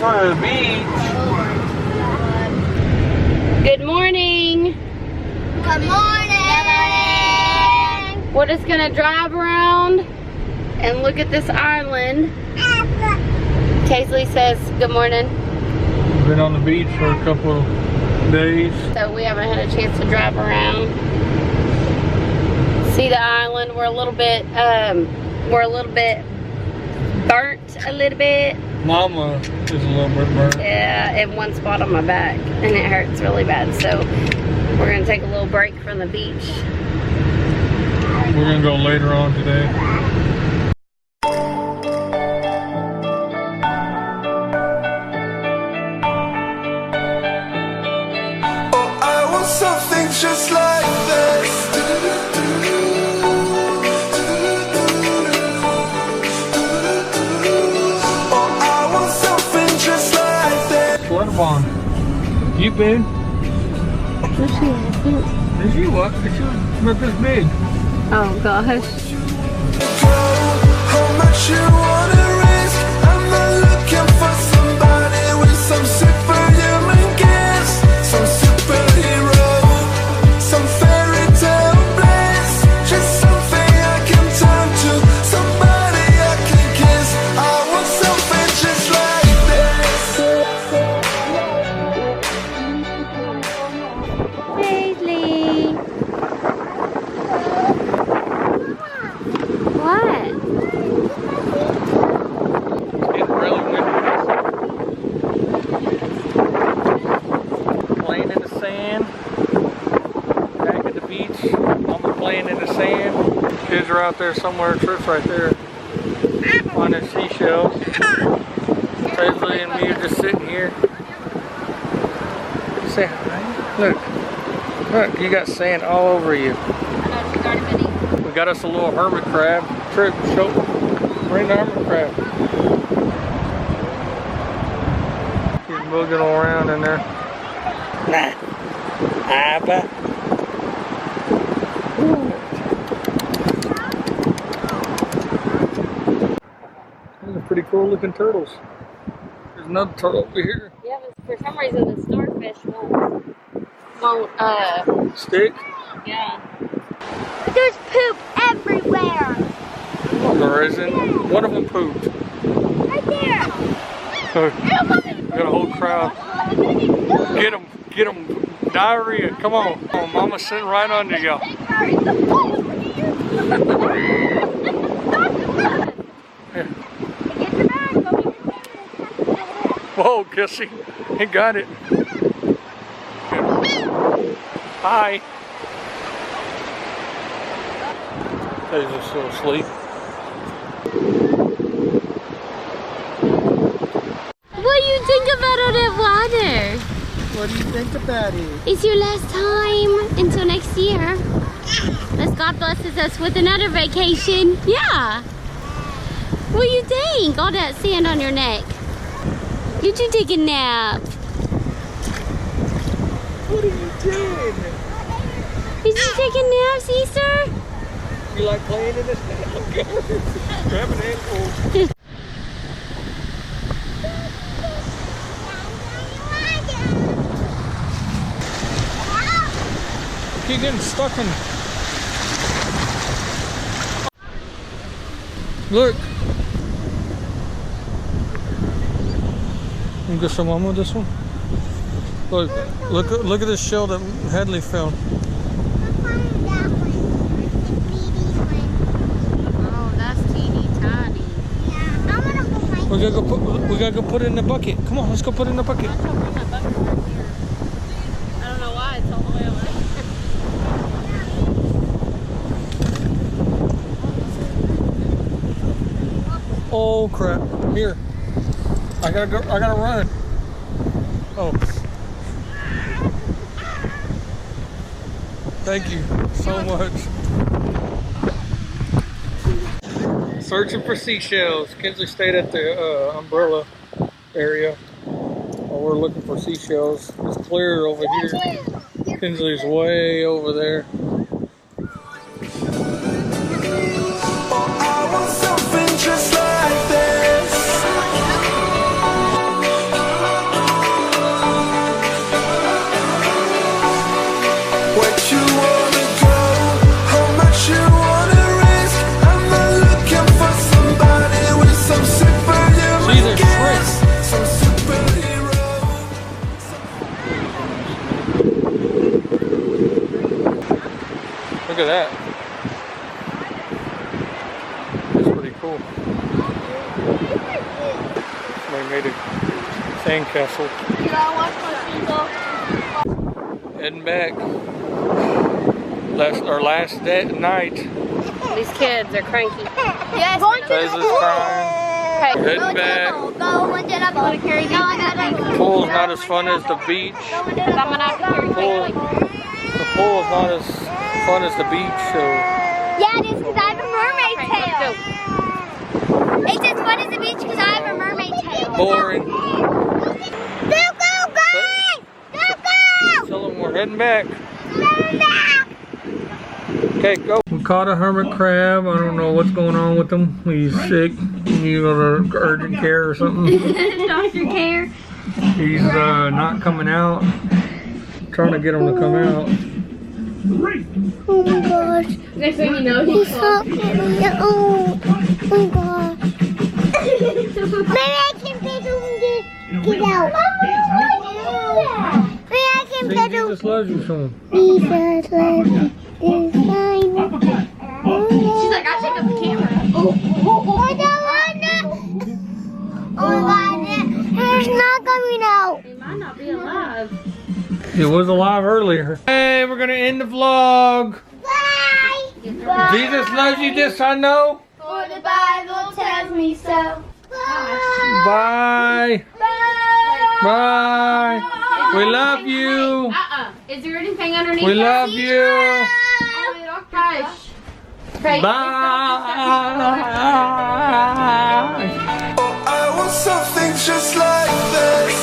On the beach. Good morning. Good morning. We're just gonna drive around and look at this island. Kaisley says good morning. We've been on the beach for a couple of days. So we haven't had a chance to drive around. See the island. We're a little bit burnt a little bit. Mama is a little bit burnt. Yeah, in one spot on my back, and it hurts really bad. So we're gonna take a little break from the beach. We're gonna go later on today. Oh, I want something just like this. Slutterbond. You been? Where's she at? Did you what? She was about this big. Oh gosh. How much you wanna risk? I'm not looking for somebody with some superhuman gifts, some superhero, some fairy tale bliss, just something I can turn to, somebody I can kiss. I want something just like this. Kaisley. What? It's really windy. Playing in the sand. Back at the beach. Mama playing in the sand. Kids are out there somewhere. Tripp's right there. On the seashells. Kaisley and me are just sitting here. Say hi. Look. Look, you got sand all over you. We got us a little hermit crab. Trip, show. Bring the hermit crab. He's booging around in there. Nah. Abba. Those are pretty cool looking turtles. There's another turtle over here. Yeah, but for some reason the starfish won't Stick? yeah. There's poop everywhere. Oh, there isn't. One of them pooped. Right there. We got a whole crowd. Get them. Get them. Diarrhea. Come on. Oh, Mama's sitting right under y'all. Whoa, Kissy. He got it. Hi. He's just still asleep. What do you think about all that water? What do you think about it? It's your last time until next year. Unless God blesses us with another vacation. Yeah. What do you think? All that sand on your neck. Did you take a nap? What are you doing? Did you take a nap, Caesar? You like playing in this? Grab an handful. Keep getting stuck in. Look. You get some on with this one? Look at this shell that Hadley found. Oh, that's teeny tiny. We gotta go put it in the bucket. Come on, let's go put it in the bucket. I don't know why it's all the way over there. Oh crap! Here, I gotta go. I gotta run. Oh, thank you so much. So Searching for seashells. Kinsley stayed at the umbrella area while we're looking for seashells. It's clear over here. Kinsley's way over there. I want something just like this. Where you wanna go? How much you wanna risk? I'm not looking for somebody with some superhuman See, there's gifts, some superhero. Look at that. That's pretty cool. Somebody made a sandcastle. Heading back. Last night. These kids are cranky. Yes. Tayla's crying. Heading back. Pool's not as fun as the beach. The pool is not as fun as the beach, so Yeah, it is because I have a mermaid tail. It's as fun as the beach because I have a mermaid tail. boring. Go, guys! Go! Tell them we're heading back. Come back! Okay, go. We caught a hermit crab. I don't know what's going on with him. He's sick. You go to urgent care or something. Doctor care. He's not coming out. Trying to get him to come out. Oh my gosh. Next thing you know, He's so cute. Oh my gosh. Maybe I can pet him and get out. Maybe I can See, pet him. Jesus loves you, son. Jesus loves me. It's fine. she's like, I'll take up the camera. I don't want it. Oh my god. It's not coming out. It might not be alive. It was alive earlier. Hey, we're gonna end the vlog. Bye. Jesus loves you, this I know. For the Bible tells me so. Bye. Bye. Bye. Bye. We love you. Is there anything underneath? We love you. Hush. Bye. I want something just like this.